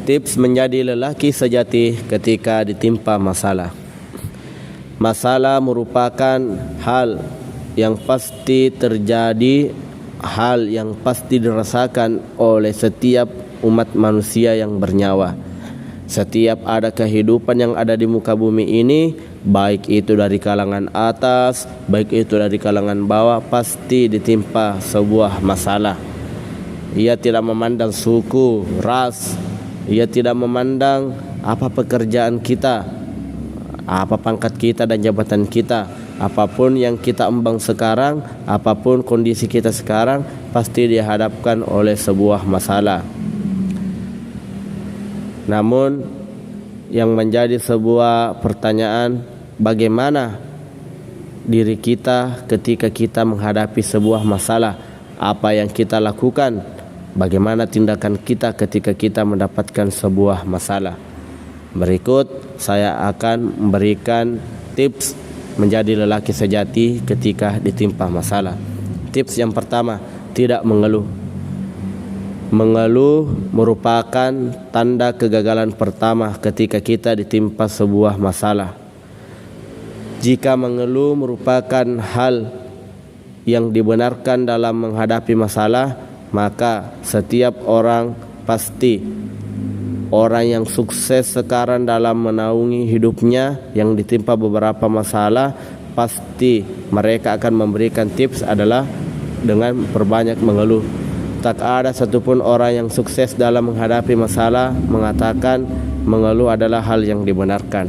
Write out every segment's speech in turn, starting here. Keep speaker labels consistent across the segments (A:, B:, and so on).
A: Tips menjadi lelaki sejati ketika ditimpa masalah. Masalah merupakan hal yang pasti terjadi, hal yang pasti dirasakan oleh setiap umat manusia yang bernyawa. Setiap ada kehidupan yang ada di muka bumi ini, baik itu dari kalangan atas, baik itu dari kalangan bawah, pasti ditimpa sebuah masalah. Ia tidak memandang suku, ras, ia tidak memandang apa pekerjaan kita, apa pangkat kita dan jabatan kita, apapun yang kita embang sekarang, apapun kondisi kita sekarang, pasti dihadapkan oleh sebuah masalah. Namun yang menjadi sebuah pertanyaan, bagaimana diri kita ketika kita menghadapi sebuah masalah? Apa yang kita lakukan? Bagaimana tindakan kita ketika kita mendapatkan sebuah masalah? Berikut saya akan memberikan tips menjadi lelaki sejati ketika ditimpa masalah. Tips yang pertama, tidak mengeluh. Mengeluh merupakan tanda kegagalan pertama ketika kita ditimpa sebuah masalah. Jika mengeluh merupakan hal yang dibenarkan dalam menghadapi masalah, maka setiap orang pasti, orang yang sukses sekarang dalam menaungi hidupnya yang ditimpa beberapa masalah, pasti mereka akan memberikan tips adalah dengan perbanyak mengeluh. Tak ada satupun orang yang sukses dalam menghadapi masalah mengatakan mengeluh adalah hal yang dibenarkan.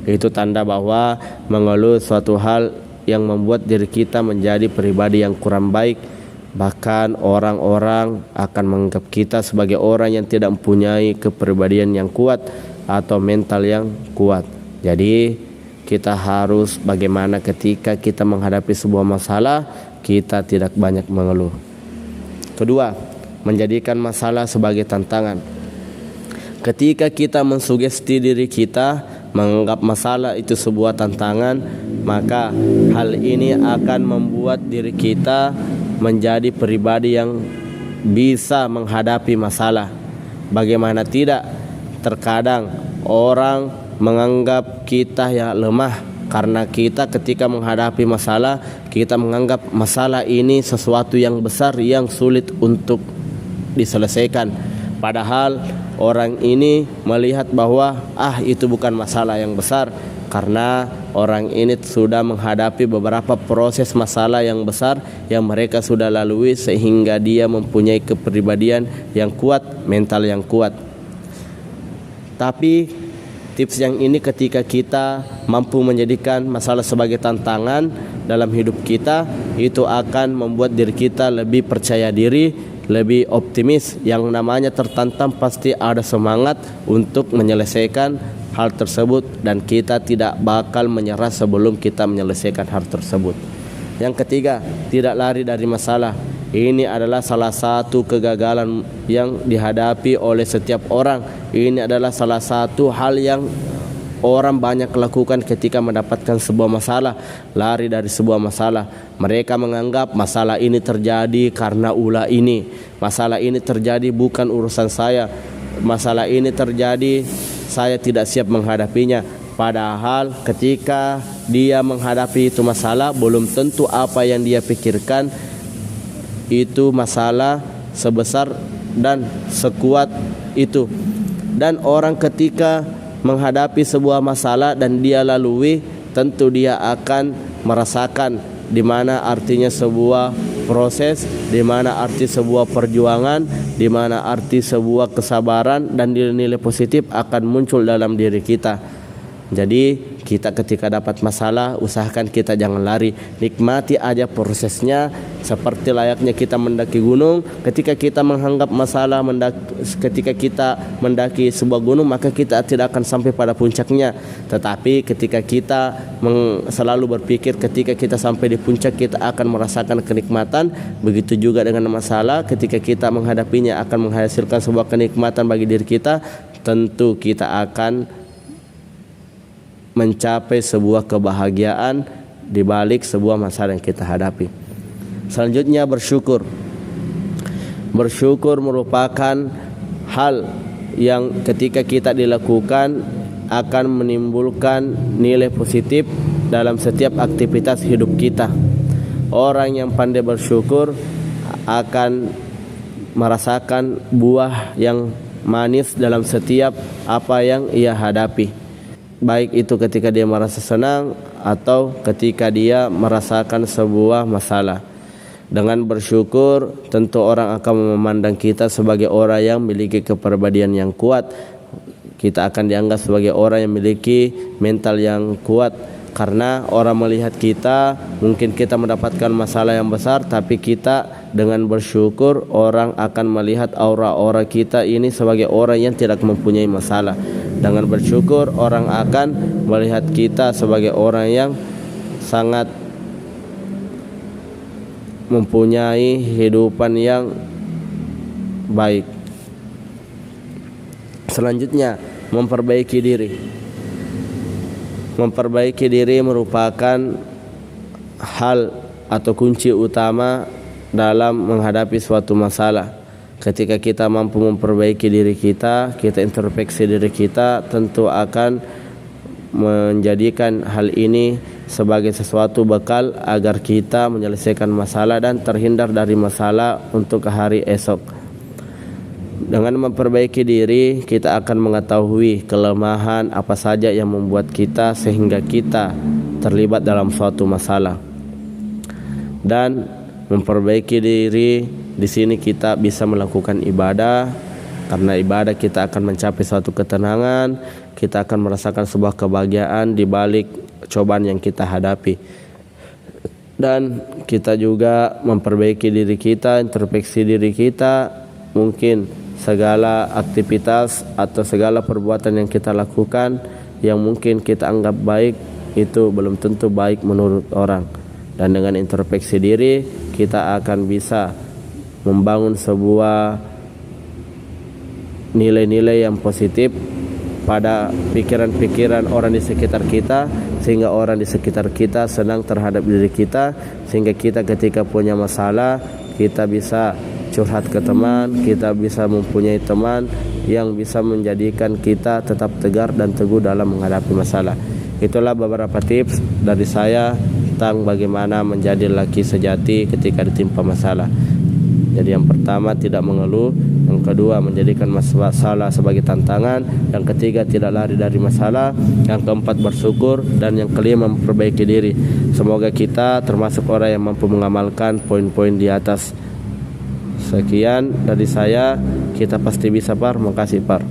A: Itu tanda bahwa mengeluh suatu hal yang membuat diri kita menjadi pribadi yang kurang baik. Bahkan orang-orang akan menganggap kita sebagai orang yang tidak mempunyai kepribadian yang kuat atau mental yang kuat. Jadi kita harus bagaimana ketika kita menghadapi sebuah masalah, kita tidak banyak mengeluh. Kedua, menjadikan masalah sebagai tantangan. Ketika kita mensugesti diri kita menganggap masalah itu sebuah tantangan, maka hal ini akan membuat diri kita menjadi pribadi yang bisa menghadapi masalah. Bagaimana tidak, terkadang orang menganggap kita yang lemah karena kita ketika menghadapi masalah, kita menganggap masalah ini sesuatu yang besar yang sulit untuk diselesaikan. Padahal orang ini melihat bahwa itu bukan masalah yang besar, karena orang ini sudah menghadapi beberapa proses masalah yang besar yang mereka sudah lalui sehingga dia mempunyai kepribadian yang kuat, mental yang kuat. Tapi tips yang ini ketika kita mampu menjadikan masalah sebagai tantangan dalam hidup kita, itu akan membuat diri kita lebih percaya diri, lebih optimis. Yang namanya tertantang pasti ada semangat untuk menyelesaikan hal tersebut dan kita tidak bakal menyerah sebelum kita menyelesaikan hal tersebut. Yang ketiga, tidak lari dari masalah. Ini adalah salah satu kegagalan yang dihadapi oleh setiap orang. Ini adalah salah satu hal yang orang banyak lakukan ketika mendapatkan sebuah masalah, lari dari sebuah masalah. Mereka menganggap masalah ini terjadi karena ulah ini. Masalah ini terjadi bukan urusan saya. Masalah ini terjadi, saya tidak siap menghadapinya. Padahal ketika dia menghadapi itu masalah, belum tentu apa yang dia pikirkan itu masalah sebesar dan sekuat itu. Dan orang ketika menghadapi sebuah masalah dan dia lalui, tentu dia akan merasakan di mana artinya sebuah proses, di mana arti sebuah perjuangan, di mana arti sebuah kesabaran, dan nilai-nilai positif akan muncul dalam diri kita. Jadi kita ketika dapat masalah, usahakan kita jangan lari, nikmati aja prosesnya seperti layaknya kita mendaki gunung. Ketika kita menganggap masalah ketika kita mendaki sebuah gunung, maka kita tidak akan sampai pada puncaknya. Tetapi ketika kita selalu berpikir ketika kita sampai di puncak kita akan merasakan kenikmatan, begitu juga dengan masalah ketika kita menghadapinya akan menghasilkan sebuah kenikmatan bagi diri kita, tentu kita akan mencapai sebuah kebahagiaan di balik sebuah masalah yang kita hadapi. Selanjutnya bersyukur. Bersyukur merupakan hal yang ketika kita dilakukan akan menimbulkan nilai positif dalam setiap aktivitas hidup kita. Orang yang pandai bersyukur akan merasakan buah yang manis dalam setiap apa yang ia hadapi, baik itu ketika dia merasa senang atau ketika dia merasakan sebuah masalah. Dengan bersyukur tentu orang akan memandang kita sebagai orang yang memiliki kepribadian yang kuat. Kita akan dianggap sebagai orang yang memiliki mental yang kuat, karena orang melihat kita, mungkin kita mendapatkan masalah yang besar, tapi kita dengan bersyukur orang akan melihat aura-aura kita ini sebagai orang yang tidak mempunyai masalah. Dengan bersyukur orang akan melihat kita sebagai orang yang sangat mempunyai kehidupan yang baik. Selanjutnya, memperbaiki diri. Memperbaiki diri merupakan hal atau kunci utama dalam menghadapi suatu masalah. Ketika kita mampu memperbaiki diri kita introspeksi diri kita, tentu akan menjadikan hal ini sebagai sesuatu bekal agar kita menyelesaikan masalah dan terhindar dari masalah untuk hari esok. Dengan memperbaiki diri, kita akan mengetahui kelemahan apa saja yang membuat kita sehingga kita terlibat dalam suatu masalah. Dan memperbaiki diri di sini kita bisa melakukan ibadah, karena ibadah kita akan mencapai suatu ketenangan, kita akan merasakan sebuah kebahagiaan di balik cobaan yang kita hadapi. Dan kita juga memperbaiki diri kita, introspeksi diri kita. Mungkin segala aktivitas atau segala perbuatan yang kita lakukan yang mungkin kita anggap baik, itu belum tentu baik menurut orang. Dan dengan introspeksi diri kita akan bisa membangun sebuah nilai-nilai yang positif pada pikiran-pikiran orang di sekitar kita, sehingga orang di sekitar kita senang terhadap diri kita, sehingga kita ketika punya masalah kita bisa curhat ke teman, kita bisa mempunyai teman yang bisa menjadikan kita tetap tegar dan teguh dalam menghadapi masalah. Itulah beberapa tips dari saya tentang bagaimana menjadi laki sejati ketika ditimpa masalah. Jadi yang pertama, tidak mengeluh. Yang kedua, menjadikan masalah sebagai tantangan. Yang ketiga, tidak lari dari masalah. Yang keempat, bersyukur. Dan yang kelima, memperbaiki diri. Semoga kita termasuk orang yang mampu mengamalkan poin-poin di atas. Sekian dari saya. Kita pasti bisa, Par. Makasih, Par.